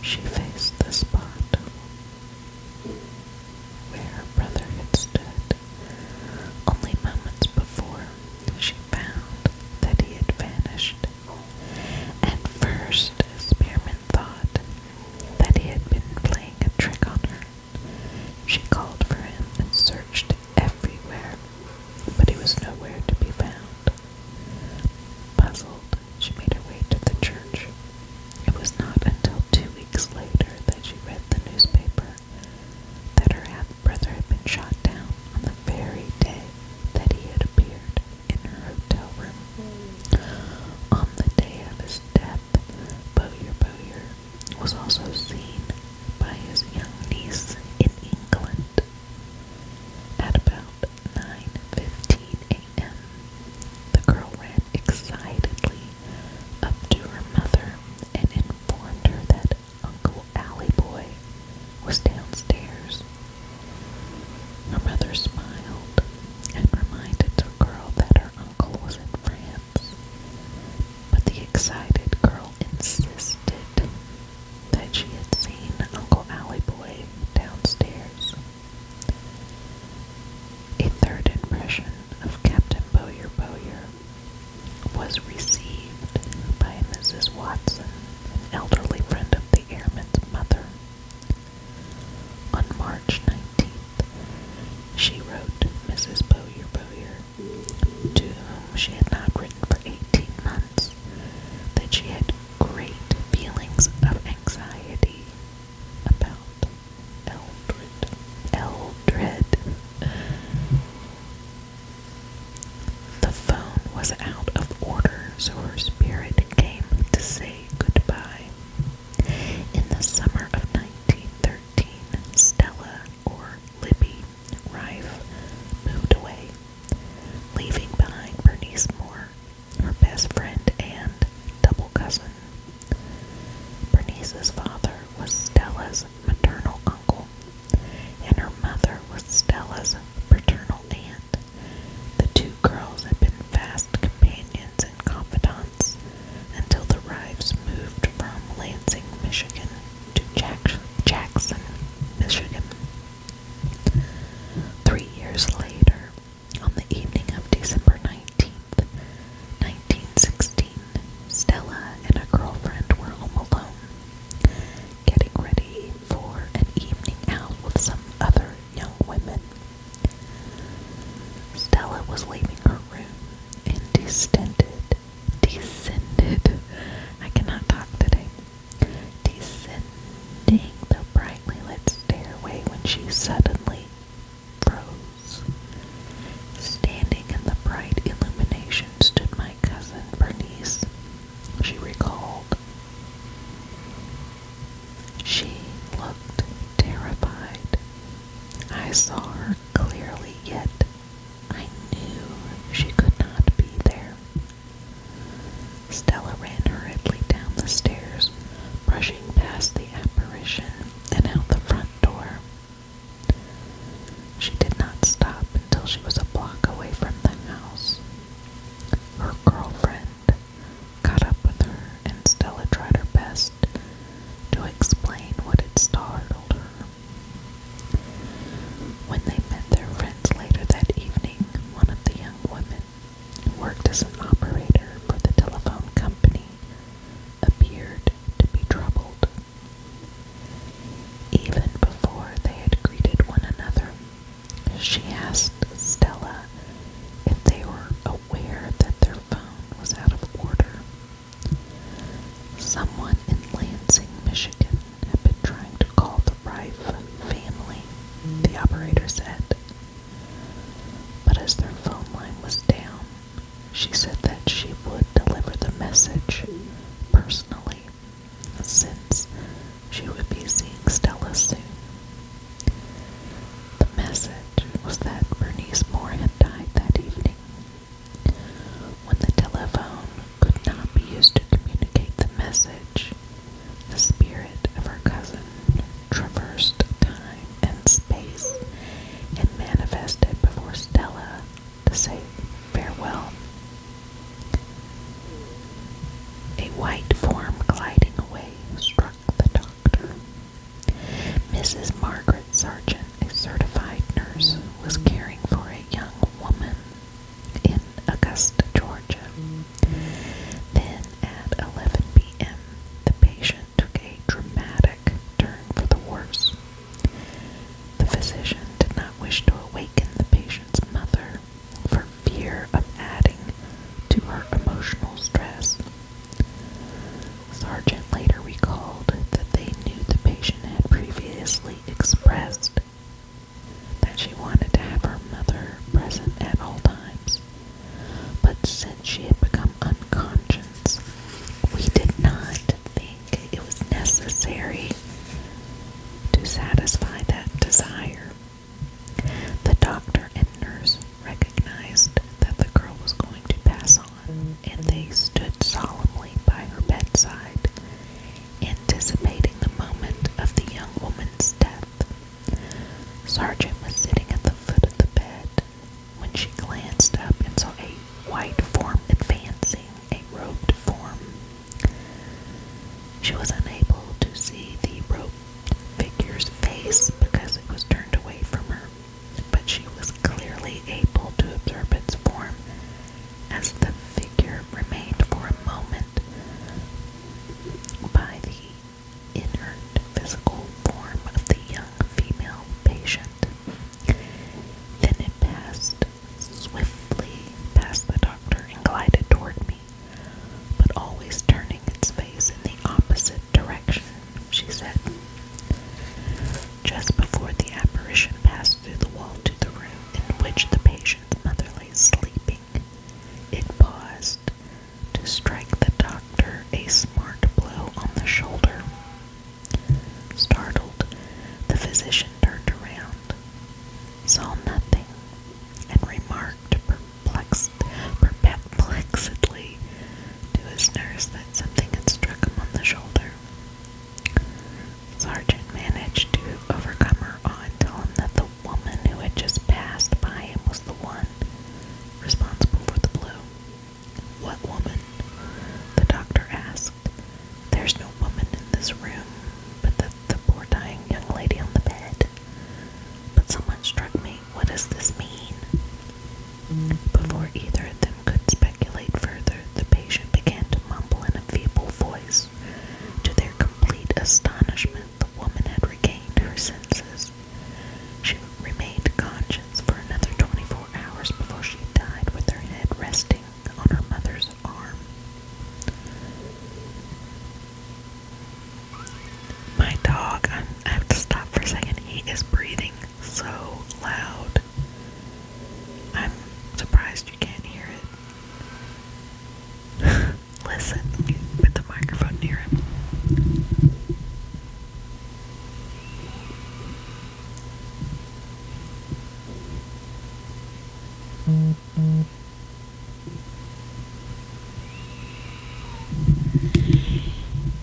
she faced the spot where her brother had stood only moments before she found that he had vanished. At first, Spearman thought that he had been playing a trick on her. She called for him and searched everywhere, but he was nowhere to be found. Puzzled, she made her way to the church. It was not until 2 weeks later that she read the newspaper that her half-brother had been shot down on the very day that he had appeared in her hotel room. On the day of his death, Bowyer was also seen by his young niece in England. At about 9:15 a.m., the girl ran excitedly up to her mother and informed her that Uncle Allie Boy was downstairs. Her mother smiled and reminded the girl that her uncle was in France, but the excited girl insisted that she had seen Uncle Allie Boy downstairs. A third impression of Captain Bowyer was received by Mrs. Watson, an elderly friend of the airman's mother. On March 19th, she wrote Mrs. Bowyer, to whom she had not written for 18 months, that she had great feelings of anxiety about Eldred. The phone was out of order, so her spirit came to say goodbye. In the summer of 1913, Stella, or Libby, Rife, moved away, leaving behind Bernice Moore, her best friend and double cousin. Bernice's father was Stella's maternal uncle, and her mother was Stella's paternal aunt. The two girls had been fast companions and confidants until the Rives moved from Lansing, Michigan to Jackson, Michigan. 3 years later, on the evening of December 19th, 1916, Stella and a girlfriend were home alone, getting ready for an evening out with some other young women. Stella was leaving her room and descended, I cannot talk today, descending the brightly lit stairway when she suddenly froze. Standing in the bright illumination stood my cousin Bernice, she recalled. She looked terrified. I saw her clearly, yet I knew she could not be there. Stella ran hurriedly down the stairs, brushing past the apparition and out the front door. She did not stop until she was a block away from the house. Her girlfriend caught up with her, and Stella tried her best to explain what had startled her. When they met their friends later that evening, one of the young women who worked as an operator for the telephone company appeared to be troubled. Even before they had greeted one another, she asked Stella if they were aware that their phone was out of order. Someone in Lansing, Michigan had been trying to call the Rife family, the operator said. But as their phone line was down, she said that she would deliver the message personally, since she would be seeing Stella soon. The message was that Bernice Moore had died that evening. When the telephone could not be used to communicate the message, the spirit of her cousin traversed time and space and manifested before Stella to say farewell. A white form gliding away struck the doctor. Sergeant, a certified nurse, was caring for a young woman in Augusta, Georgia. Then at 11 p.m., the patient took a dramatic turn for the worse. The physician did not wish to awaken the patient's mother for fear of adding to her emotional stress. Sergeant later recalled that they knew the patient had previously expressed that she wanted to have her mother present at all times, but since she had become unconscious, we did not think it was necessary to satisfy that desire. The doctor and nurse recognized that the girl was going to pass on, and they stood solemnly by her bedside, anticipating the moment of the young woman's death. Sergeant was sitting at the foot of the bed when she glanced up and saw a white form advancing, a robed form. She was unable to see the robed figure's face because it was turned away from her, but she was clearly able to observe its form as the figure remained for a moment by the inert physical form of the young female patient. Then it passed swiftly past the doctor and glided toward me, but always turning its face in the opposite direction, she said. Just before the apparition passed through the wall to the room in which the patient's mother lay sleeping, it paused to strike the doctor a smart blow on the shoulder. Startled, the physician turned around, saw nothing, and remarked perplexedly to his nurse that something had struck him on the shoulder. Sergeant managed to overcome her awe and tell him that the woman who had just passed by him was the one responsible for the blow. What woman? The doctor asked. There's no woman in this room but the poor dying young lady on the bed. But someone struck me. What does this mean? Before either of them could speculate further, the patient began to mumble in a feeble voice. To their complete astonishment, the woman had regained her senses. She remained conscious for another 24 hours before she died with her head resting on her mother's arm. My dog, I have to stop for a second. He is breathing so loud. I'm surprised you can't hear it. Listen, with the microphone near him.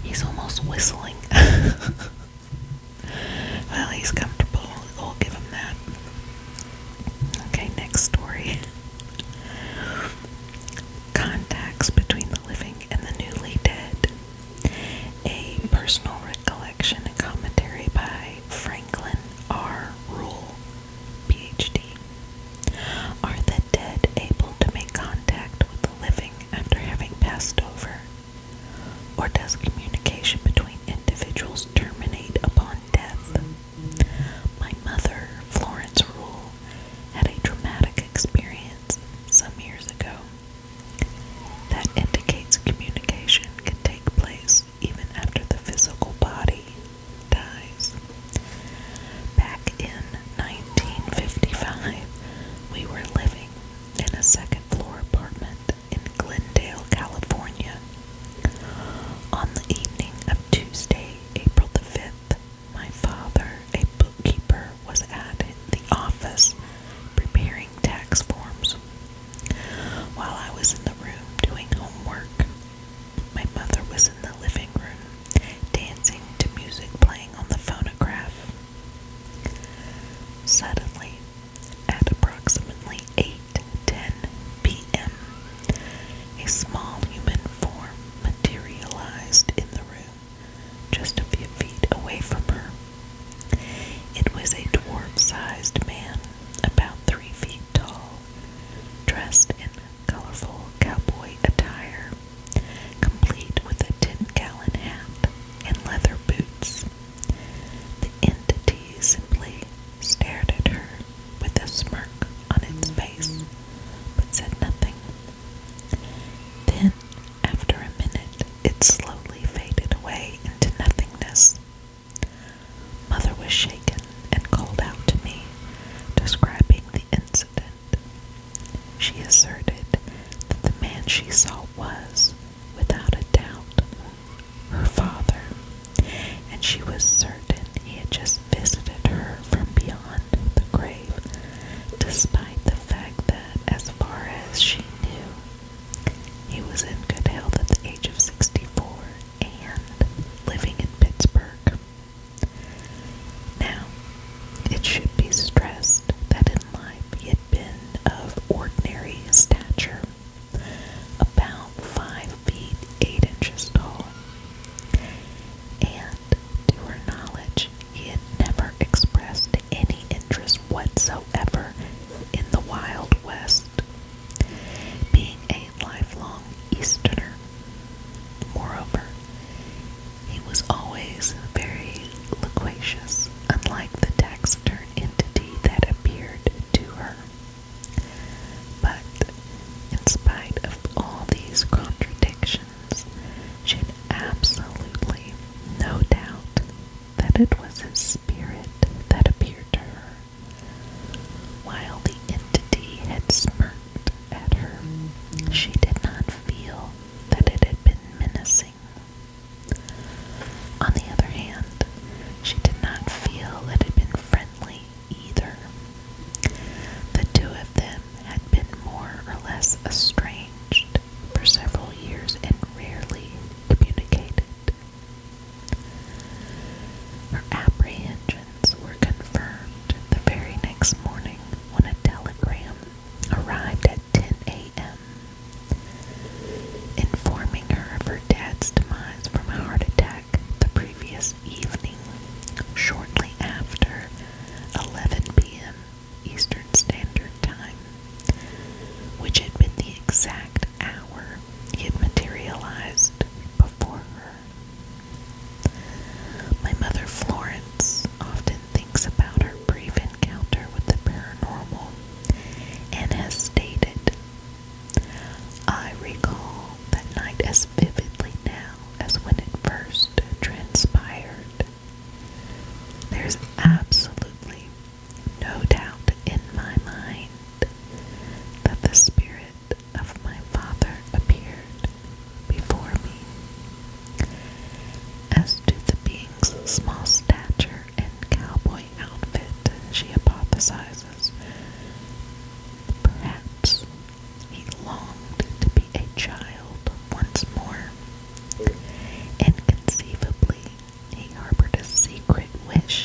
He's almost whistling. Well, he's comfortable. We'll give him that. Okay, next story. Contacts between the living and the newly dead. A personal recollection and commentary by Franklin R. Rule, Ph.D. Are the dead able to make contact with the living after having passed over? Or does communication between individuals terminate upon death? My mother, Florence Rule, had a dramatic experience some years ago that indicates communication can take place even after the physical body she saw was, without a doubt, her father, and she was certain he had just visited her from beyond the grave, despite the fact that, as far as she knew, he was in good health at the age of 64 and living in Pittsburgh. Now, it should be stressed that in life he had been of ordinary stature, about 5 feet 8 inches tall, and to her knowledge, he had never expressed any interest whatsoever in the Wild West, being a lifelong Easterner. Moreover, he was always very loquacious, unlike the taciturn entity that appeared to her. But, in spite of all these contradictions, she had absolutely no doubt that it was his spirit that appeared to her, while the entity had smirked at her. She did not feel that it had been menacing. On the other hand, she did not feel it had been friendly either. The two of them had been more or less estranged for several years and rarely communicated. Her apprehensions were confirmed the very next morning when a telegram arrived at 10 a.m. informing her of her dad's demise from a heart attack the previous evening, shortly after 11 p.m. Eastern Standard Time, which had been the exact hour he had materialized before her. My mother Florence often thinks about her brief encounter with the paranormal and has stated, "I recall that night as vividly now as when it first transpired. There's absolutely no doubt in my mind that the spirit of my father appeared before me. As to the being's small stature and cowboy outfit," she hypothesizes, "perhaps he longed to be a child once more, and conceivably he harbored a secret wish